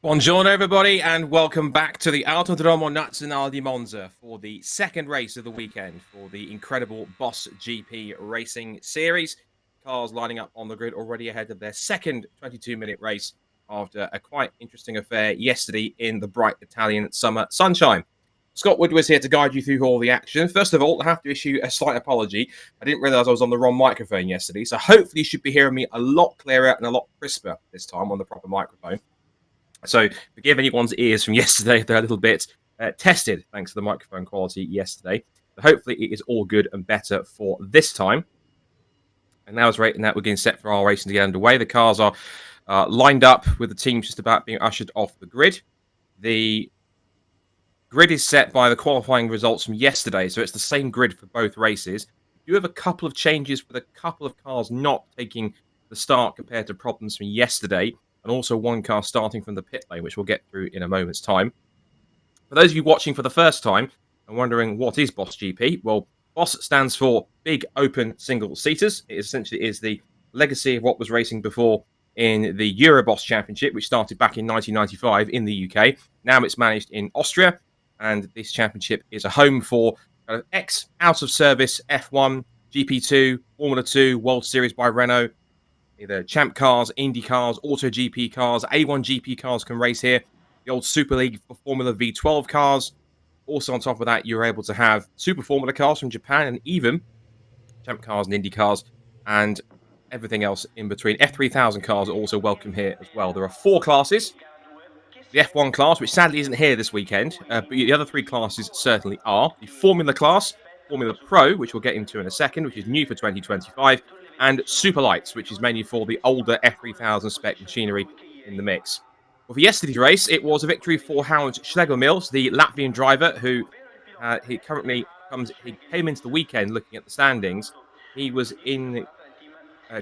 Buongiorno everybody and welcome back to the Autodromo Nazionale di Monza for the second race of the weekend for the incredible Boss GP racing series. Cars lining up on the grid already ahead of their second 22-minute race after a quite interesting affair yesterday in the bright Italian summer sunshine. Scott Wood was here to guide you through all the action. First of all, I have to issue a slight apology. I didn't realise I was on the wrong microphone yesterday, so hopefully you should be hearing me a lot clearer and a lot crisper this time on the proper microphone. So forgive anyone's ears from yesterday. They're a little bit tested thanks to the microphone quality yesterday. But hopefully it is all good and better for this time. And now, as we're getting set for our racing to get underway. The cars are lined up with the teams just about being ushered off the grid. The grid is set by the qualifying results from yesterday, so it's the same grid for both races. We do have a couple of changes with a couple of cars not taking the start compared to problems from yesterday, and also one car starting from the pit lane, which we'll get through in a moment's time. For those of you watching for the first time and wondering what is Boss GP, well, Boss stands for Big Open Single Seaters. It essentially is the legacy of what was racing before in the Euroboss Championship, which started back in 1995 in the UK. Now it's managed in Austria, and this championship is a home for ex-out-of-service F1, GP2, Formula 2, World Series by Renault, either Champ cars, Indy cars, Auto GP cars, A1 GP cars can race here. The old Super League for Formula V12 cars. Also on top of that, you're able to have Super Formula cars from Japan and even Champ cars and Indy cars and everything else in between. F3000 cars are also welcome here as well. There are 4 classes. The F1 class, which sadly isn't here this weekend, but the other 3 classes certainly are. The Formula class, Formula Pro, which we'll get into in a second, which is new for 2025, and Super Lights, which is mainly for the older F3000 spec machinery in the mix. Well, for yesterday's race, it was a victory for Howard Schlegelmills, the Latvian driver who he came into the weekend looking at the standings. He was in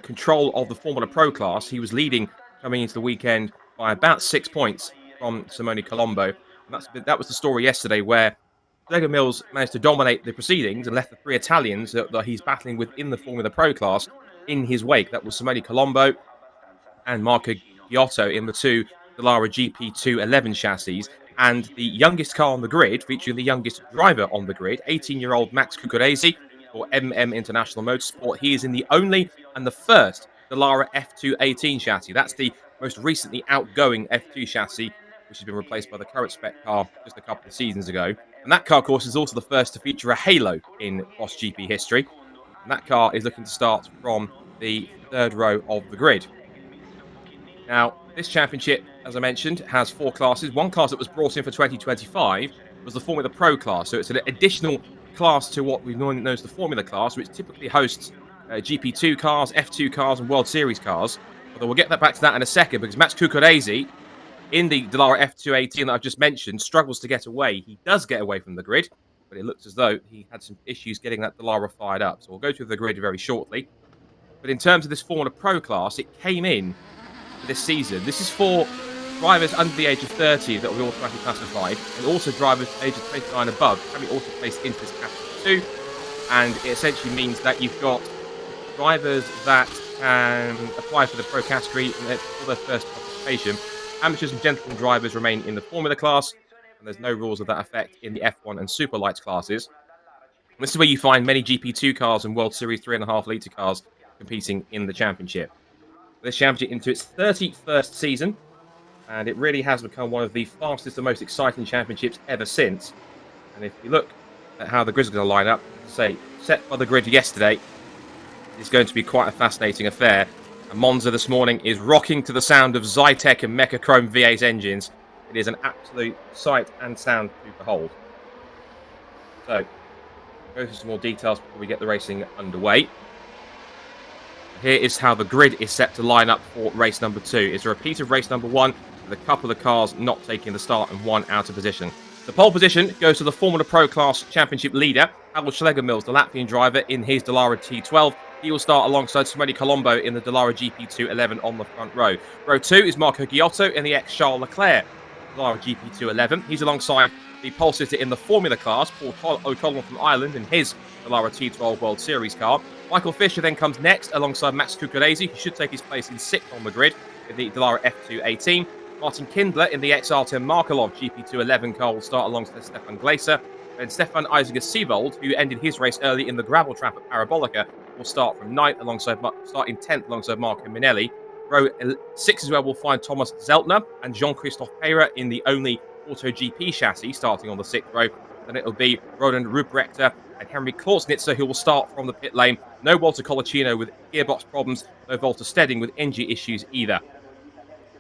control of the Formula Pro class. He was leading coming into the weekend by about 6 points from Simone Colombo. And that was the story yesterday, where Schlegelmills managed to dominate the proceedings and left the 3 Italians that he's battling with in the Formula Pro class in his wake. That was Simone Colombo and Marco Giotto in the 2 Dallara GP2 11 chassis. And the youngest car on the grid, featuring the youngest driver on the grid, 18-year-old Max Cucurese for International Motorsport. He is in the only and the first Dallara F2 18 chassis. That's the most recently outgoing F2 chassis, which has been replaced by the current spec car just a couple of seasons ago. And that car, of course, is also the first to feature a halo in Boss GP history. And that car is looking to start from the 3rd row of the grid. Now, this championship, as I mentioned, has 4 classes. One class that was brought in for 2025 was the Formula Pro class. So it's an additional class to what we normally know as the Formula class, which typically hosts GP2 cars, F2 cars, and World Series cars. Although we'll get back to that in a second, because Max Cucurese, in the Dallara F218 that I've just mentioned, struggles to get away. He does get away from the grid, but it looks as though he had some issues getting that Dallara fired up. So we'll go through the grid very shortly. But in terms of this Formula Pro class, it came in for this season. This is for drivers under the age of 30 that will be automatically classified, and also drivers aged 29 above can be also placed into this category too. And it essentially means that you've got drivers that can apply for the Pro category for their first participation. Amateurs and gentlemen drivers remain in the Formula class, and there's no rules of that effect in the F1 and Super Lights classes. And this is where you find many GP2 cars and World Series 3.5 litre cars competing in the championship. This championship into its 31st season, and it really has become one of the fastest and most exciting championships ever since. And if you look at how the grids are going to line up, say, set by the grid yesterday, it's going to be quite a fascinating affair. And Monza this morning is rocking to the sound of Zytec and Mechachrome V8 engines. It is an absolute sight and sound to behold. So, go through some more details before we get the racing underway. Here is how the grid is set to line up for race number 2. It's a repeat of race number 1, with a couple of cars not taking the start and one out of position. The pole position goes to the Formula Pro Class Championship leader, Howard Schlegelmills, the Latvian driver, in his Dallara T12. He will start alongside Simone Colombo in the Dallara GP2 11 on the front row. Row 2 is Marco Giotto in the ex-Charles Leclerc Dallara GP2 11. He's alongside the pole sitter in the Formula class, Paul O'Connell from Ireland, in his Dallara T12 World Series car. Michael Fisher then comes next alongside Max Cucurese, who should take his place in 6th on the grid in the Dallara F2 18. Martin Kindler in the Artem Markelov GP211 car will start alongside Stefan Glaser. Then Stefan Eisinger-Sievold, who ended his race early in the gravel trap at Parabolica, will start from 9th starting 10th alongside Marco Minelli. Row 6 as well will find Thomas Zeltner and Jean-Christophe Peyre in the only AutoGP chassis starting on the 6th row. Then it'll be Roland Ruprechter and Henry Klausnitzer who will start from the pit lane. No Walter Colacino with gearbox problems, no Walter Stedding with engine issues either.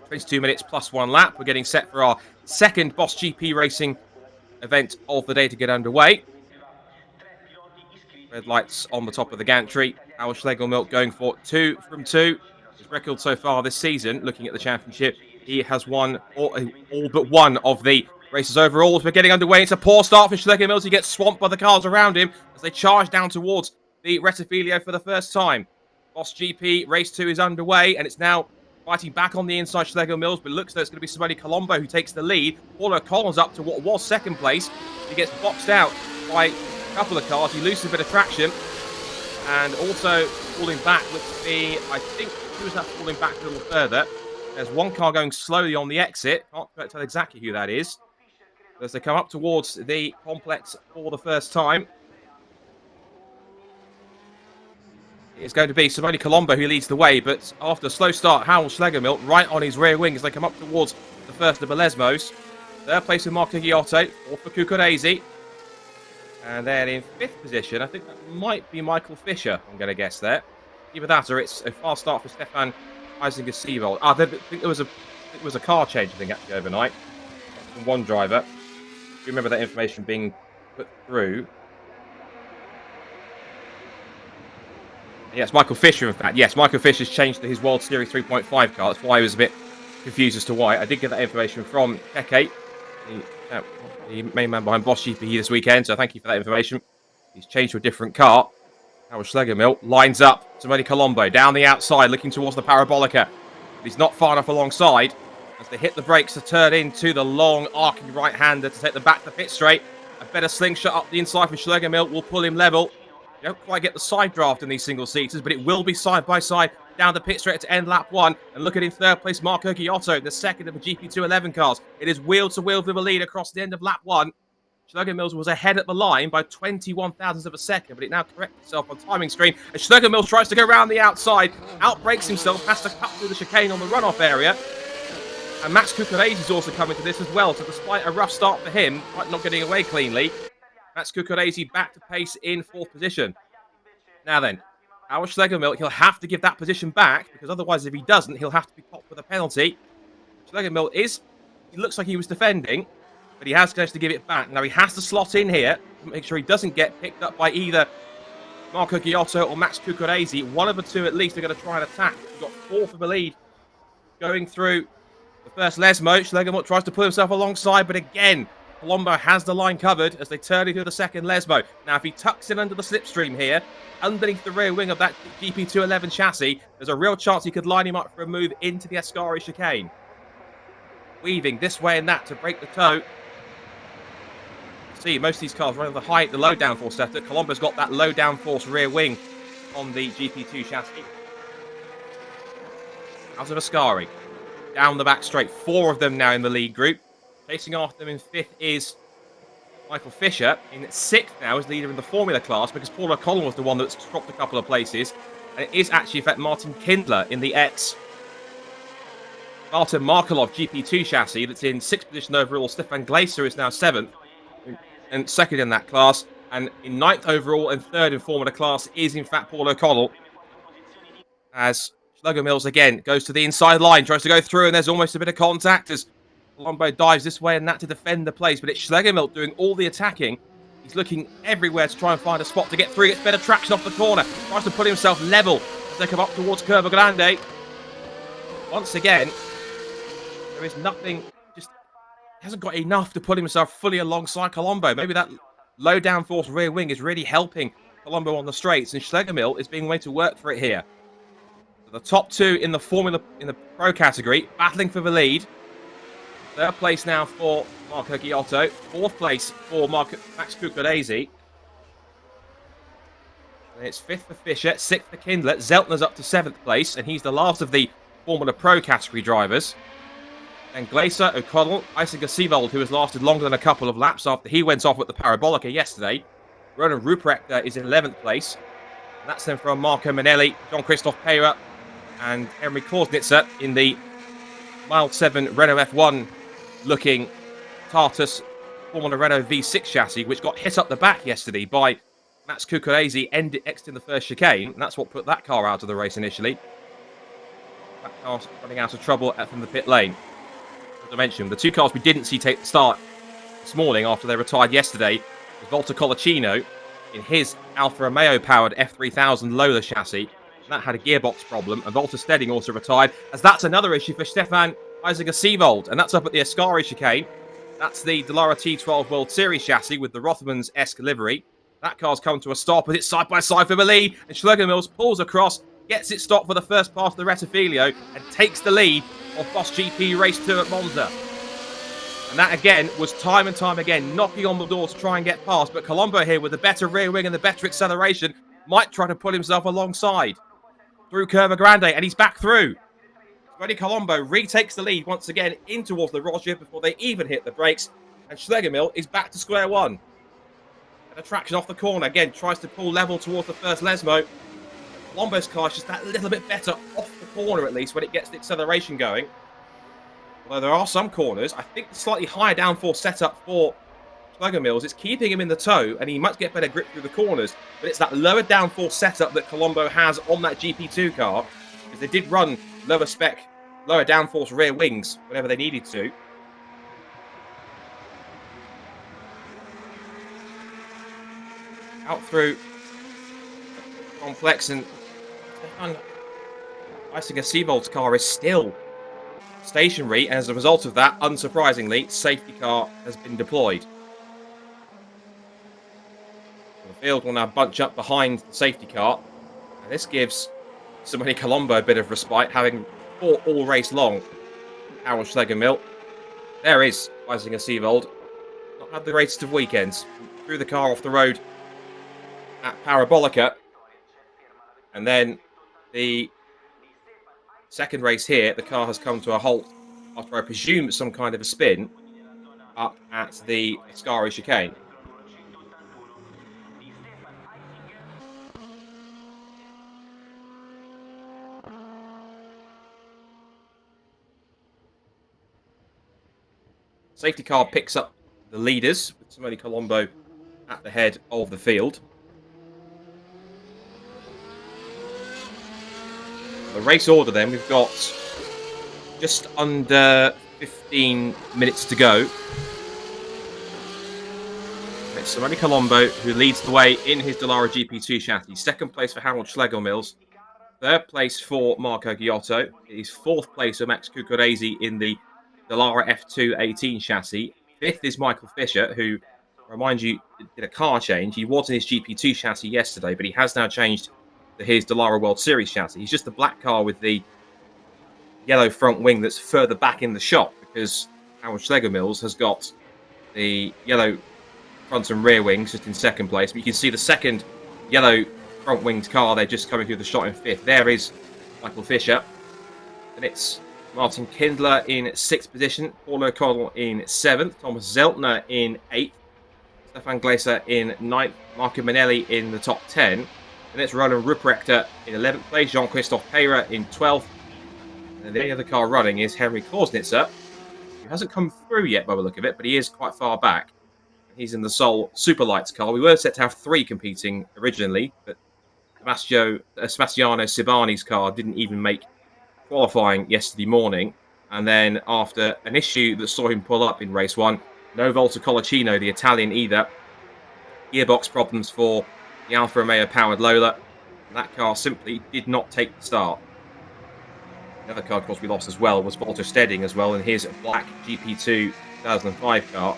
22 minutes plus 1 lap. We're getting set for our second Boss GP racing event of the day to get underway. Red lights on the top of the gantry. Howard Schlegelmilch going for 2 from 2. His record so far this season, looking at the championship, he has won all but one of the races overall. As we're getting underway, it's a poor start for Schlegelmilch. He gets swamped by the cars around him as they charge down towards the Rettifilio for the first time. Boss GP race 2 is underway, and it's now fighting back on the inside Schlegelmilch, but it looks like it's going to be Simone Colombo who takes the lead. Paulo Collins up to what was second place. He gets boxed out by a couple of cars. He loses a bit of traction, and also falling back looks to be, I think, who was that falling back a little further? There's one car going slowly on the exit. Can't quite tell exactly who that is. As they come up towards the complex for the first time, it's going to be Simone Colombo who leads the way, but after a slow start, Howell Schlegelmilch right on his rear wing as they come up towards the first of the Lesmos. Third place with Marco Ghiotto, fourth for Cucurese. And then in 5th position, I think that might be Michael Fisher, I'm going to guess there. Either that or it's a fast start for Stefan Eisinger-Sievold. I think there was a car change, I think, actually overnight from one driver. I remember that information being put through. Yes, Michael Fisher, in fact. Yes, Michael Fisher's changed to his World Series 3.5 car. That's why I was a bit confused as to why. I did get that information from Keke, the main man behind Boss GP this weekend, so thank you for that information. He's changed to a different car. Howard Schlegelmilch lines up Simone Colombo down the outside, looking towards the Parabolica. But he's not far enough alongside as they hit the brakes to turn into the long arcing right-hander to take them back to the pit straight. A better slingshot up the inside from Schlegelmilch will pull him level. You don't quite get the side draft in these single-seaters, but it will be side-by-side down the pit straight to end lap 1. And look at in 3rd place, Marco Ghiotto, the second of the GP211 cars. It is wheel-to-wheel with a lead across the end of lap 1. Schlegelmilch was ahead at the line by 21 thousandths of a second, but it now corrects itself on timing screen. And Schlegelmilch tries to go around the outside, outbrakes himself, has to cut through the chicane on the runoff area. And Max Cucurese is also coming to this as well, so despite a rough start for him, not getting away cleanly, Max Cucurese back to pace in 4th position. Now then, Howard Schlegelmilch, he'll have to give that position back, because otherwise if he doesn't, he'll have to be popped with a penalty. Schlegelmilch he looks like he was defending, but he has managed to give it back. Now he has to slot in here to make sure he doesn't get picked up by either Marco Ghiotto or Max Cucurese. One of the two at least are going to try and attack. We've got 4th of the lead going through the first Lesmo. Schlegelmilch tries to put himself alongside, but again, Colombo has the line covered as they turn into the second Lesmo. Now, if he tucks in under the slipstream here, underneath the rear wing of that GP211 chassis, there's a real chance he could line him up for a move into the Ascari chicane. Weaving this way and that to break the toe. See, most of these cars run the low downforce setup. Colombo's got that low downforce rear wing on the GP2 chassis. Out of Ascari. Down the back straight. 4 of them now in the lead group. Chasing after them in 5th is Michael Fisher. In 6th now is leader in the Formula class because Paulo Collins was the one that's dropped a couple of places. And it is actually, in fact, Martin Kindler in the Martin Markelov GP2 chassis that's in 6th position overall. Stefan Glaser is now 7th and 2nd in that class. And in 9th overall and 3rd in Formula class is, in fact, Paul O'Connell. As Schlegelmilch again goes to the inside line, tries to go through, and there's almost a bit of contact as Colombo dives this way and that to defend the place. But it's Schlegelmilch doing all the attacking. He's looking everywhere to try and find a spot to get through. Gets better traction off the corner. Tries to put himself level as they come up towards Curva Grande. Once again, there is nothing, just hasn't got enough to put himself fully alongside Colombo. Maybe that low downforce rear wing is really helping Colombo on the straights, and Schlegelmilch is being made to work for it here. So the top 2 in the Formula, in the Pro category, battling for the lead. 3rd place now for Marco Ghiotto. 4th place for Max Cucurese. And it's 5th for Fischer, 6th for Kindler. Zeltner's up to 7th place, and he's the last of the Formula Pro category drivers. Then Glacier, O'Connell, Isinger Seavold, who has lasted longer than a couple of laps after he went off at the Parabolica yesterday. Ronan Ruprecht is in 11th place. And that's then from Marco Manelli, Jean-Christophe Peyra, and Henry Klausnitzer in the Mile 7 Renault F1 looking Tartus Formula Renault V6 chassis, which got hit up the back yesterday by Max Cucurese exiting the first chicane. And that's what put that car out of the race initially. That car running out of trouble from the pit lane. As I mentioned, the two cars we didn't see take the start this morning after they retired yesterday was Volta Colacino in his Alfa Romeo powered F3000 Lola chassis. That had a gearbox problem, and Volta Stedding also retired, as that's another issue for Stefan Isinger Seavold, and that's up at the Ascari chicane. That's the Dallara T12 World Series chassis with the Rothmans-esque livery. That car's come to a stop with it side by side for the lead, and Schlegelmills pulls across, gets it stopped for the first pass of the Rettifilio, and takes the lead of Boss GP Race 2 at Monza. And that again was time and time again knocking on the door to try and get past, but Colombo here with the better rear wing and the better acceleration might try to pull himself alongside. Through Curva Grande, and he's back through. Freddie Colombo retakes the lead once again in towards the Roger before they even hit the brakes, and Schlegelmill is back to square one. And a traction off the corner, again, tries to pull level towards the first Lesmo. Colombo's car is just that little bit better off the corner, at least, when it gets the acceleration going. Although there are some corners, I think the slightly higher downforce setup for Schlegelmills is keeping him in the tow, and he might get better grip through the corners. But it's that lower downforce setup that Colombo has on that GP2 car, because they did run lower spec, lower downforce rear wings whenever they needed to. Out through complex, and Stefan Isinger Seavold's car is still stationary, and as a result of that, unsurprisingly, safety car has been deployed. The field will now bunch up behind the safety car, and this gives Simone Colombo a bit of respite, having fought all race long. Harold Schlegelmill. There is Isinger Seavold. Not had the greatest of weekends. Threw the car off the road at Parabolica, and then the second race here, the car has come to a halt after, I presume, some kind of a spin up at the Ascari chicane. Safety car picks up the leaders, with Simone Colombo at the head of the field. The race order then, we've got just under 15 minutes to go. It's Simone Colombo who leads the way in his Dallara GP2 chassis. Second place for Harold Schlegelmills. Third place for Marco Giotto. His fourth place for Max Cucurese in the Dallara F2 18 chassis. Fifth is Michael Fisher, who, remind you, did a car change. He was in his GP2 chassis yesterday, but he has now changed to his Dallara World Series chassis. He's just the black car with the yellow front wing that's further back in the shot, because Harold Schlegelmills has got the yellow front and rear wings just in second place. But you can see the second yellow front winged car there just coming through the shot in fifth. There is Michael Fisher. And it's Martin Kindler in sixth position, Paul O'Connell in seventh, Thomas Zeltner in eighth, Stefan Glacier in ninth, Marco Manelli in the top 10. And it's Roland Ruprecht in 11th place, Jean-Christophe Peyra in 12th. And the only other car running is Henry Klausnitzer, who hasn't come through yet by the look of it, but he is quite far back. He's in the Sol Superlights car. We were set to have three competing originally, but Sebastiano Sibani's car didn't even make qualifying yesterday morning. And then after an issue that saw him pull up in race one, no Volta Colacino, the Italian, either. Gearbox problems for the Alfa Romeo powered Lola. And that car simply did not take the start. Another car, of course, we lost as well was Walter Stedding as well in his black GP2 2005 car.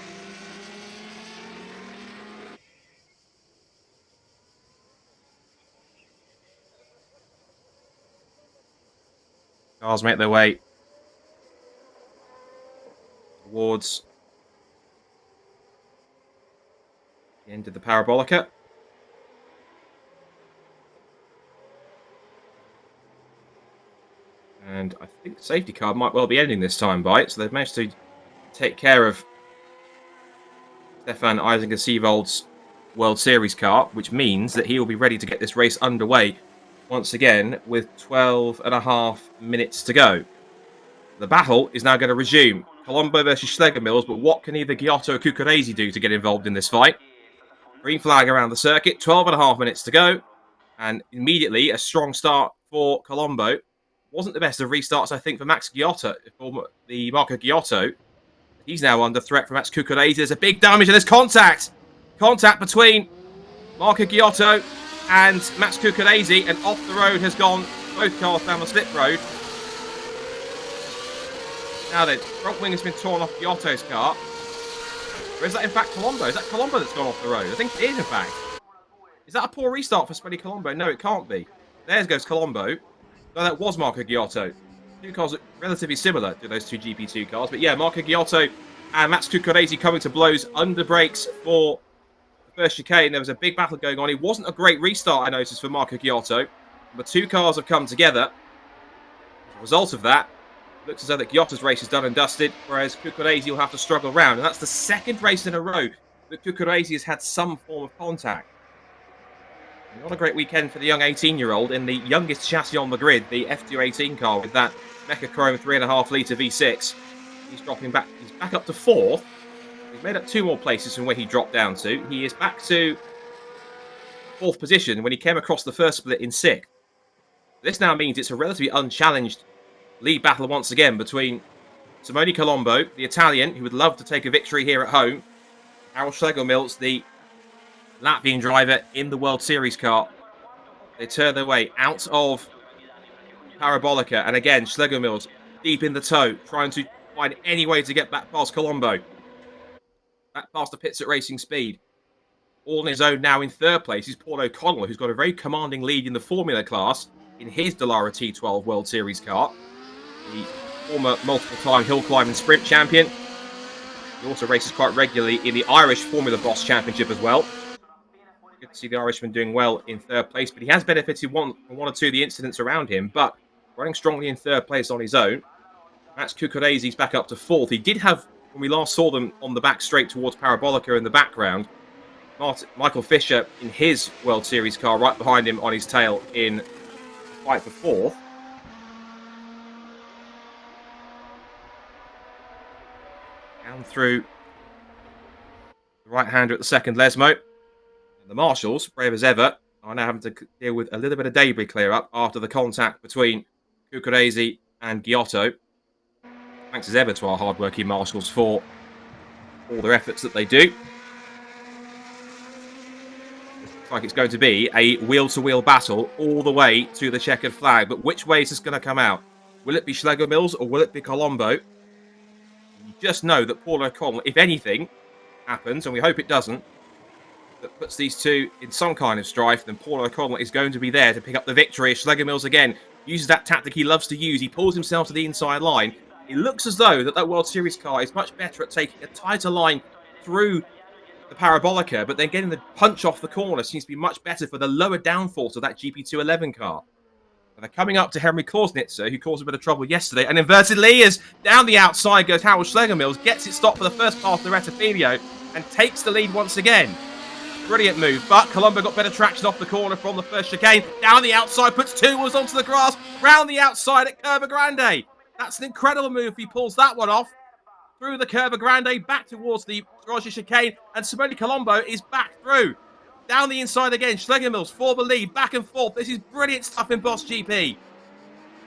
Cars make their way towards the end of the Parabolica. And I think the safety car might well be ending this time by it. So they've managed to take care of Stefan Eisinger-Siewold's World Series car, which means that he will be ready to get this race underway once again with 12.5 minutes to go. The battle is now going to resume. Colombo versus Schlegelmills, but what can either Giotto or Cucurese do to get involved in this fight? Green flag around the circuit, 12.5 minutes to go. And immediately, a strong start for Colombo. Wasn't the best of restarts, I think, for Max Giotto, for the Marco Giotto. He's now under threat from Max Cucurese. There's a big damage and there's contact. Contact between Marco Giotto and Max Cucurese, and off the road has gone both cars down the slip road. Now then, front wing has been torn off Giotto's car. Or is that in fact Colombo? Is that Colombo that's gone off the road? I think it is in fact. Is that a poor restart for Spenny Colombo? No, it can't be. There goes Colombo. No, that was Marco Giotto. Two cars look relatively similar to those two GP2 cars. But yeah, Marco Giotto and Max Cucurese coming to blows under brakes for the first chicane. There was a big battle going on. It wasn't a great restart, I noticed, for Marco Giotto. But two cars have come together. As a result of that, it looks as though that Giotto's race is done and dusted, whereas Cucurese will have to struggle around. And that's the second race in a row that Cucurese has had some form of contact. Not a great weekend for the young 18-year-old in the youngest chassis on the grid, the FD18 car with that Mecha Chrome 3.5-litre V6. He's dropping back. He's back up to 4th. He's made up 2 more places from where he dropped down to. He is back to 4th position when he came across the first split in 6th. This now means it's a relatively unchallenged lead battle once again between Simone Colombo, the Italian, who would love to take a victory here at home, Harold Schlegelmills, the Latvian driver in the World Series car. They turn their way out of Parabolica, and again, Schlegelmills deep in the toe, trying to find any way to get back past Colombo. Back past the pits at racing speed. All on his own now in 3rd place is Paul O'Connell, who's got a very commanding lead in the Formula class in his Dallara T12 World Series car. The former multiple-time hill climb and sprint champion. He also races quite regularly in the Irish Formula Boss Championship as well. Good to see the Irishman doing well in 3rd place, but he has benefited from one or two of the incidents around him, but running strongly in 3rd place on his own. Max Cucurese's back up to 4th. He did have, when we last saw them on the back straight towards Parabolica in the background, Michael Fisher in his World Series car right behind him on his tail in the fight for 4th. Down through the right-hander at the second Lesmo. And the Marshals, brave as ever, are now having to deal with a little bit of debris clear-up after the contact between Cucurese and Giotto. Thanks as ever to our hard-working Marshals for all their efforts that they do. Looks like it's going to be a wheel-to-wheel battle all the way to the checkered flag. But which way is this going to come out? Will it be Schlegelmills or will it be Colombo? You just know that Paul O'Connell, if anything happens, and we hope it doesn't, that puts these two in some kind of strife, then Paul O'Connell is going to be there to pick up the victory. Schlegelmills again uses that tactic he loves to use. He pulls himself to the inside line. It looks as though that World Series car is much better at taking a tighter line through the Parabolica, but then getting the punch off the corner seems to be much better for the lower downforce of that GP211 car. And they're coming up to Henry Korsnitzer, who caused a bit of trouble yesterday. And invertedly, as down the outside goes Harold Schlegelmills, gets it stopped for the first pass to Rettifilio, and takes the lead once again. Brilliant move, but Colombo got better traction off the corner from the first chicane. Down the outside, puts 2 wheels onto the grass, round the outside at Curva Grande. That's an incredible move. He pulls that one off. Through the Curva Grande, back towards the Roger chicane, and Simone Colombo is back through. Down the inside again, Schlegelmills for the lead, back and forth. This is brilliant stuff in Boss GP.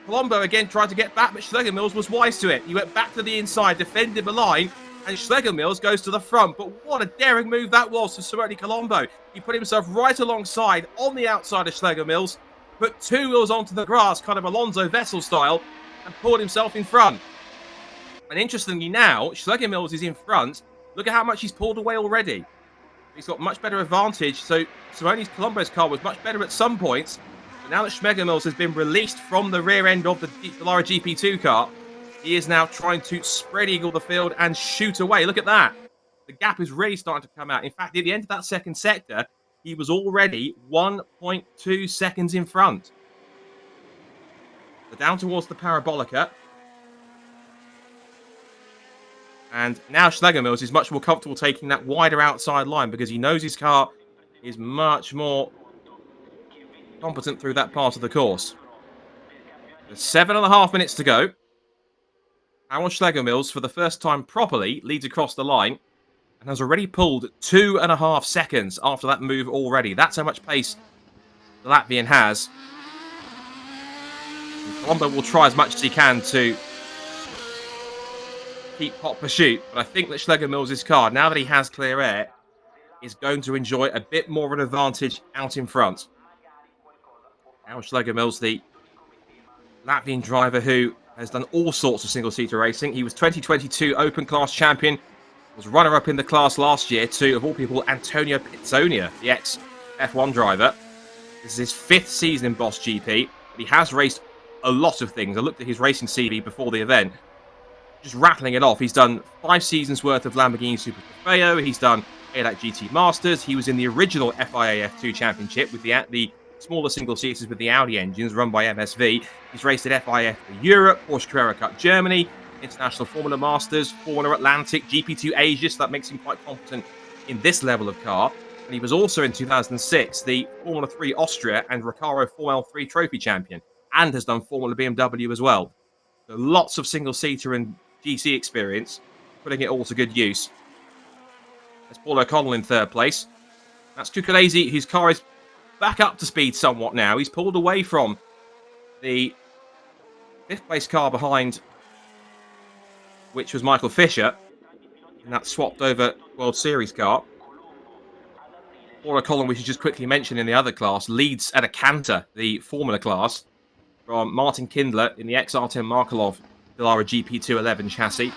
Colombo again tried to get back, but Schlegelmills was wise to it. He went back to the inside, defended the line, and Schlegelmills goes to the front. But what a daring move that was for Simone Colombo. He put himself right alongside, on the outside of Schlegelmills, put 2 wheels onto the grass, kind of Alonso Vessel style, and pulled himself in front. And interestingly now, Schlegelmills is in front. Look at how much he's pulled away already. He's got much better advantage. So Simone Colombo's car was much better at some points. But now that Schlegelmills has been released from the rear end of the Dallara GP2 car, he is now trying to spread eagle the field and shoot away. Look at that. The gap is really starting to come out. In fact, at the end of that second sector, he was already 1.2 seconds in front. So down towards the Parabolica. And now Schlegelmills is much more comfortable taking that wider outside line because he knows his car is much more competent through that part of the course. There's 7.5 minutes to go. Aaron Schlegelmills, for the first time properly, leads across the line and has already pulled 2.5 seconds after that move already. That's how much pace the Latvian has. And Colombo will try as much as he can to keep hot pursuit, but I think that Schlegelmills' car, now that he has clear air, is going to enjoy a bit more of an advantage out in front. Now Schlegelmills, the Latvian driver who has done all sorts of single-seater racing. He was 2022 Open Class champion, was runner-up in the class last year to, of all people, Antonio Pizzonia, the ex-F1 driver. This is his 5th season in Boss GP, but he has raced a lot of things. I looked at his racing CV before the event. Just rattling it off. He's done 5 seasons worth of Lamborghini Super Trofeo. He's done ADAC GT Masters. He was in the original FIA F2 Championship with the smaller single seaters with the Audi engines run by MSV. He's raced at FIA for Europe, Porsche Carrera Cup Germany, International Formula Masters, Formula Atlantic, GP2 Asia. So that makes him quite competent in this level of car. And he was also in 2006 the Formula 3 Austria and Recaro 4L3 Trophy champion, and has done Formula BMW as well. So lots of single-seater and GC experience, putting it all to good use. There's Paul O'Connell in 3rd place. That's Cucurese, whose car is back up to speed somewhat now. He's pulled away from the 5th place car behind, which was Michael Fisher, and that swapped over World Series car. Paul O'Connell, we should just quickly mention in the other class, leads at a canter, the Formula class, from Martin Kindler in the XR10 Markelov Dallara GP211 chassis.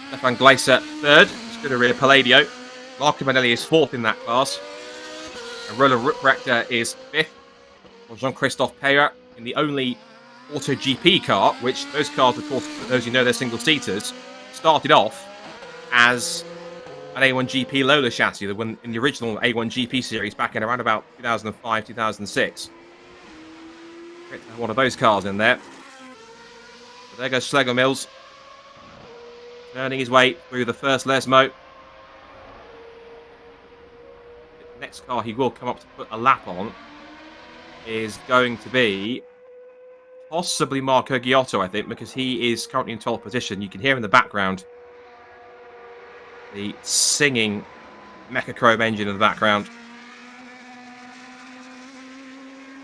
Stefan Gleiser 3rd, Scuderia Palladio. Marco Manelli is 4th in that class. And Roland Ruprechter is 5th. Or Jean-Christophe Peyre in the only AutoGP car, which those cars, of course, for those who know they're single-seaters, started off as an A1GP Lola chassis that won in the original A1GP series back in around about 2005, 2006. Great to have one of those cars in there. But there goes Schlegelmills, turning his way through the first Lesmo. The next car he will come up to put a lap on is going to be possibly Marco Giotto, I think, because he is currently in 12th position. You can hear in the background the singing Mechachrome engine in the background.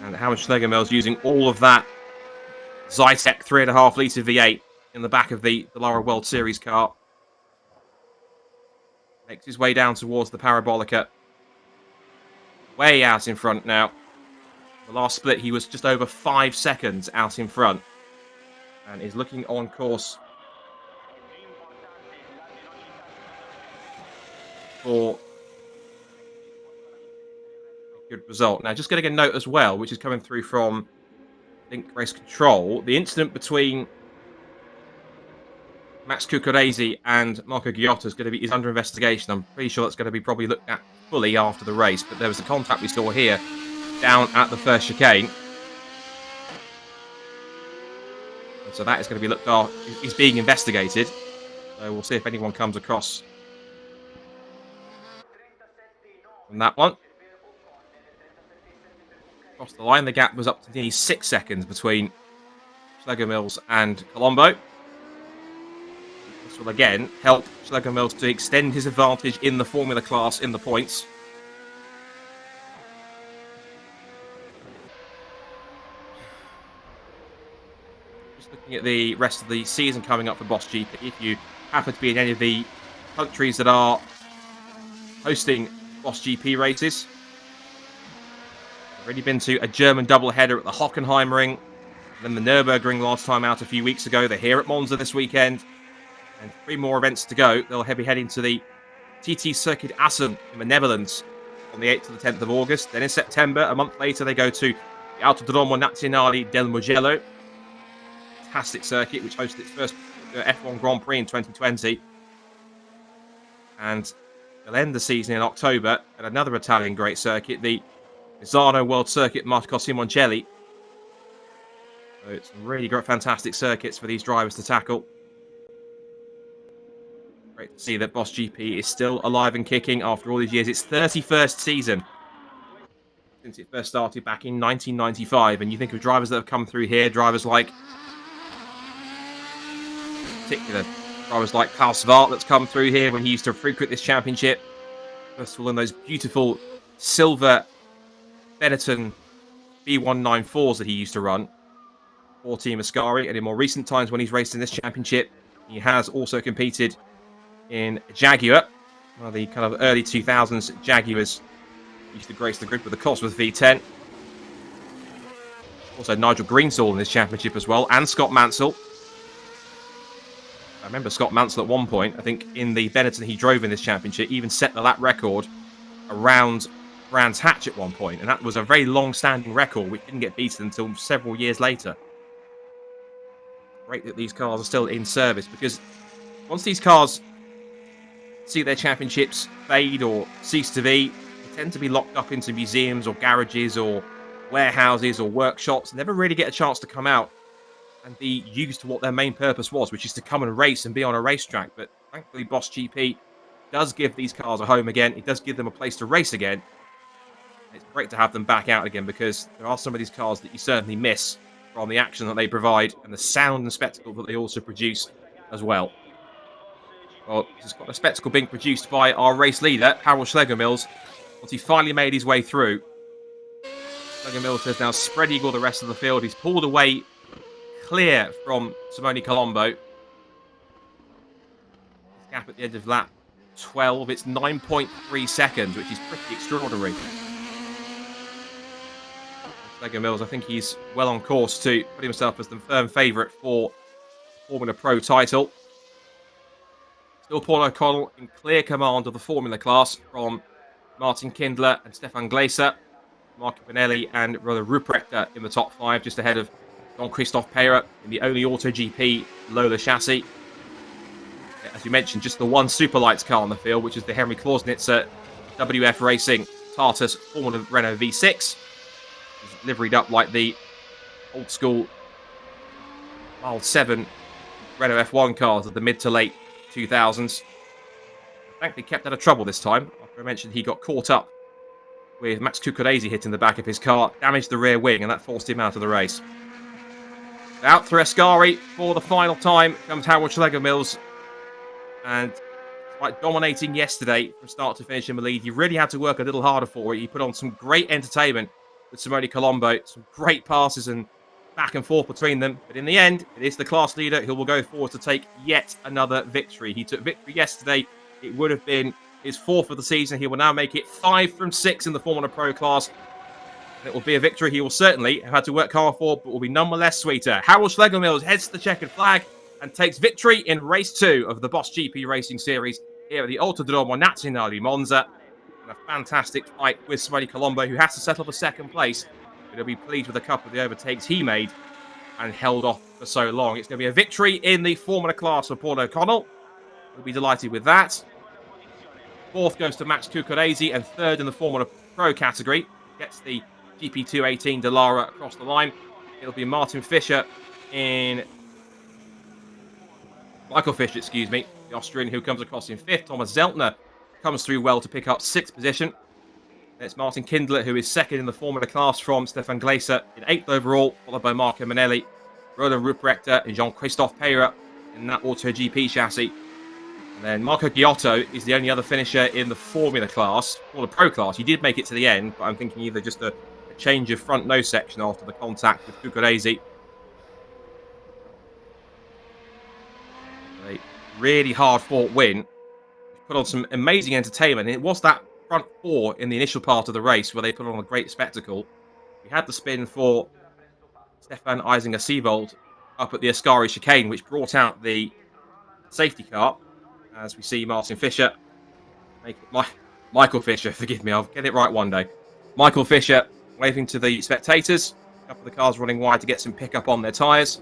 And Howard Schlegelmills using all of that Zytec 3.5 litre V8 in the back of the Dallara World Series car. Makes his way down towards the Parabolica. Way out in front now. The last split, he was just over 5 seconds out in front. And is looking on course for a good result. Now, just getting a note as well, which is coming through from Link Race Control. The incident between Max Cucurese and Marco Giotto is under investigation. I'm pretty sure that's going to be probably looked at fully after the race. But there was a contact we saw here down at the first chicane. And so that is going to be looked at. Is being investigated. So we'll see if anyone comes across from that one. Across the line, the gap was up to nearly 6 seconds between Schlegelmills and Colombo. This will again help Schlegelmills to extend his advantage in the Formula class in the points. Just looking at the rest of the season coming up for Boss GP, if you happen to be in any of the countries that are hosting Boss GP races, already been to a German doubleheader at the Hockenheimring, then the Nürburgring last time out a few weeks ago. They're here at Monza this weekend, and 3 more events to go. They'll be heading to the TT Circuit Assen in the Netherlands on the 8th to the 10th of August. Then in September, a month later, they go to the Autodromo Nazionale del Mugello. Fantastic circuit, which hosted its first F1 Grand Prix in 2020. And they'll end the season in October at another Italian great circuit, the Misano World Circuit Marco Simoncelli. So it's really great, fantastic circuits for these drivers to tackle. Great to see that Boss GP is still alive and kicking after all these years. It's 31st season since it first started back in 1995. And you think of drivers that have come through here, drivers like, drivers like Carl Svart that's come through here when he used to frequent this championship. First of all, in those beautiful silver Benetton B194s that he used to run for Team Ascari. And in more recent times when he's raced in this championship, he has also competed in Jaguar. One of the kind of early 2000s Jaguars used to grace the grid with the Cosworth V10. Also Nigel Greensall in this championship as well, and Scott Mansell. I remember Scott Mansell at one point, I think in the Benetton he drove in this championship, even set the lap record around Brands Hatch at one point, and that was a very long-standing record which didn't get beaten until several years later. Great that these cars are still in service, because once these cars see their championships fade or cease to be, they tend to be locked up into museums or garages or warehouses or workshops, never really get a chance to come out and be used to what their main purpose was, which is to come and race and be on a racetrack. But thankfully, Boss GP does give these cars a home again. It does give them a place to race again. It's great to have them back out again, because there are some of these cars that you certainly miss from the action that they provide and the sound and spectacle that they also produce as well. Well, this is quite a spectacle being produced by our race leader, Harold Schlegelmills. Once he finally made his way through, Schlegelmills has now spread eagle the rest of the field. He's pulled away clear from Simone Colombo. His gap at the end of lap 12, it's 9.3 seconds, which is pretty extraordinary. Schlegelmills, I think he's well on course to put himself as the firm favourite for Formula Pro title. Still Paul O'Connell in clear command of the Formula class from Martin Kindler and Stefan Glaser. Marco Pinelli and Roland Ruprecht in the top 5, just ahead of Jean-Christophe Peyre in the only AutoGP Lola chassis. As you mentioned, just the one Superlights car on the field, which is the Henry Klausnitzer WF Racing Tartus Formula Renault V6. It's liveried up like the old school Mile 7 Renault F1 cars of the mid to late 2000s. Thankfully kept out of trouble this time. After I mentioned he got caught up with Max Cucurese hitting the back of his car, damaged the rear wing, and that forced him out of the race. Out through Ascari for the final time comes Harold Schlegelmills, and despite dominating yesterday from start to finish in the lead, he really had to work a little harder for it. He put on some great entertainment with Simone Colombo, some great passes and back and forth between them, but in the end, it is the class leader who will go forward to take yet another victory. He took victory yesterday. It would have been his 4th of the season. He will now make it 5 from 6 in the Formula Pro class. It will be a victory he will certainly have had to work hard for, but will be nonetheless sweeter. Harold Schlegelmills heads to the checkered flag and takes victory in race 2 of the Boss GP Racing Series here at the Autodromo Nazionale Monza. And a fantastic fight with Simone Colombo, who has to settle for 2nd place, but he'll be pleased with a couple of the overtakes he made and held off for so long. It's going to be a victory in the Formula class for Paul O'Connell. We'll be delighted with that. 4th goes to Max Cucurese, and 3rd in the Formula Pro category. Gets the GP218 Dallara across the line. It'll be Michael Fischer, the Austrian, who comes across in 5th. Thomas Zeltner comes through well to pick up 6th position. It's Martin Kindler, who is 2nd in the Formula class from Stefan Glaser in 8th overall, followed by Marco Manelli, Roland Ruprecht and Jean-Christophe Peyre in that AutoGP chassis. And then Marco Giotto is the only other finisher in the Formula class, or the Pro class. He did make it to the end, but I'm thinking either just a change of front nose section after the contact with Cucurese. A really hard-fought win. Put on some amazing entertainment. It was that front 4 in the initial part of the race where they put on a great spectacle. We had the spin for Stefan Eisinger-Siebold up at the Ascari chicane, which brought out the safety car. As we see Martin Fischer, Michael Fischer, forgive me, I'll get it right one day. Michael Fischer waving to the spectators. A couple of the cars running wide to get some pickup on their tyres.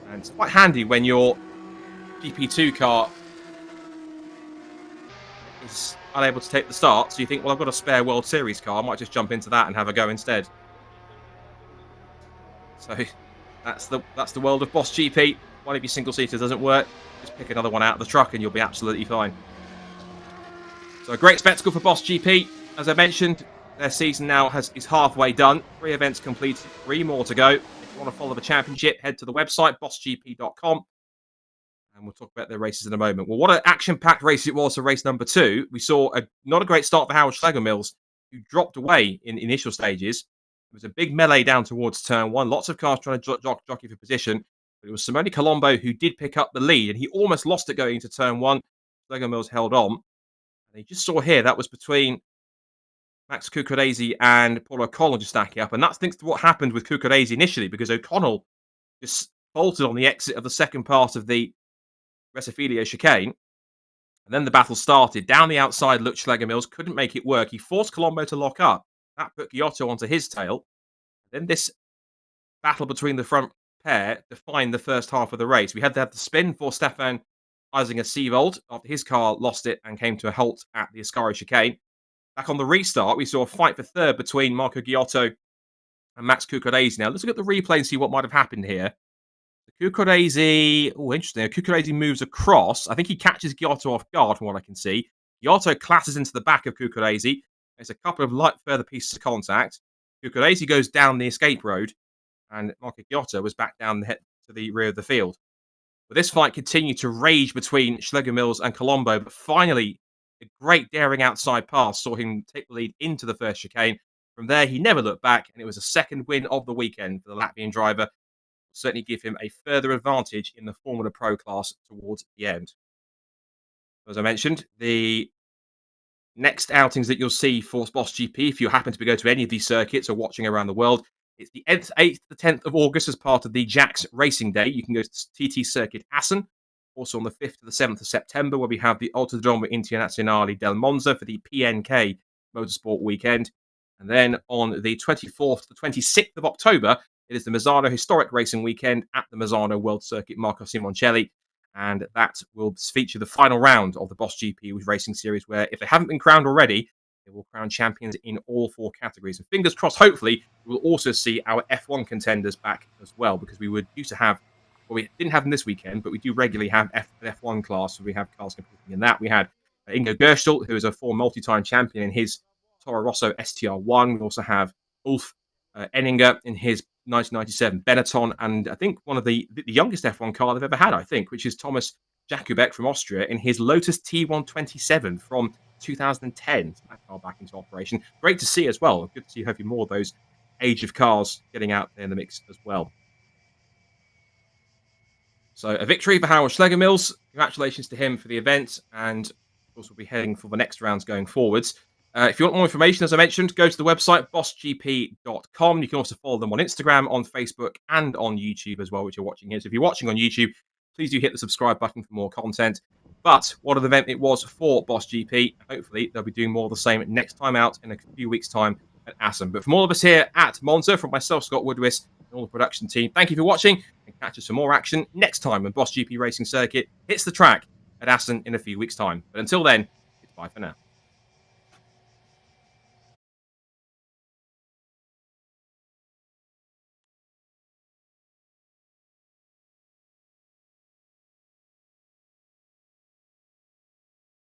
And it's quite handy when your GP2 car is unable to take the start, so you think, well, I've got a spare World Series car, I might just jump into that and have a go instead. So that's the world of Boss GP. One of your single seaters doesn't work, just pick another one out of the truck and you'll be absolutely fine. So a great spectacle for Boss GP. As I mentioned, their season now is halfway done. 3 events completed, 3 more to go. If you want to follow the championship, head to the website, bossgp.com. And we'll talk about their races in a moment. Well, what an action-packed race it was for race number 2. We saw not a great start for Howard Schlegelmills, who dropped away in initial stages. It was a big melee down towards turn 1. Lots of cars trying to jockey for position. But it was Simone Colombo who did pick up the lead, and he almost lost it going into turn 1. Schlegelmills held on. And you just saw here, that was between Max Cucurese and Paul O'Connell just stacking up. And that's thanks to what happened with Cucurese initially, because O'Connell just faltered on the exit of the second part of the Resifilio chicane. And then the battle started. Down the outside, Lutz Schlegelmills couldn't make it work. He forced Colombo to lock up. That put Giotto onto his tail. Then this battle between the front pair defined the first half of the race. We had to have the spin for Stefan Isinger-Sievold after his car lost it and came to a halt at the Ascari chicane. Back on the restart, we saw a fight for third between Marco Giotto and Max Cucurese. Now, let's look at the replay and see what might have happened here. Cucurese, interesting. Cucurese moves across. I think he catches Giotto off guard from what I can see. Giotto clashes into the back of Cucurese. There's a couple of light further pieces of contact. Cucurese goes down the escape road, and Marco Giotto was back down to the rear of the field. But this fight continued to rage between Schlegelmills and Colombo, but finally, a great daring outside pass saw him take the lead into the first chicane. From there, he never looked back, and it was a second win of the weekend for the Latvian driver. Certainly give him a further advantage in the Formula Pro class towards the end. As I mentioned, the next outings that you'll see for Boss GP, if you happen to go to any of these circuits or watching around the world, it's the 8th to the 10th of August as part of the JAX Racing Day. You can go to TT Circuit Assen. Also on the 5th to the 7th of September, where we have the Autodromo Nazionale del Monza for the PNK Motorsport weekend. And then on the 24th to the 26th of October, it is the Misano Historic Racing Weekend at the Misano World Circuit Marco Simoncelli. And that will feature the final round of the Boss GP Racing Series, where if they haven't been crowned already, they will crown champions in all 4 categories. And fingers crossed, hopefully, we will also see our F1 contenders back as well, because we would used to have, well, we didn't have them this weekend, but we do regularly have F1 class, so we have cars competing in that. We had Ingo Gerstel, who is a 4 multi-time champion in his Toro Rosso STR1. We also have Ulf Enninger in his 1997 Benetton, and I think one of the youngest F1 car they've ever had, I think, which is Thomas Jakubek from Austria in his Lotus T127 from 2010. So that car back into operation. Great to see as well. Good to see hopefully more of those age of cars getting out there in the mix as well. So a victory for Howard Schlegelmills. Congratulations to him for the event, and of course we'll be heading for the next rounds going forwards. If you want more information, as I mentioned, go to the website, bossgp.com. You can also follow them on Instagram, on Facebook, and on YouTube as well, which you're watching here. So if you're watching on YouTube, please do hit the subscribe button for more content. But what an event it was for Boss GP. Hopefully, they'll be doing more of the same next time out in a few weeks' time at Assen. But from all of us here at Monza, from myself, Scott Woodwis, and all the production team, thank you for watching, and catch us for more action next time when Boss GP Racing Circuit hits the track at Assen in a few weeks' time. But until then, it's bye for now.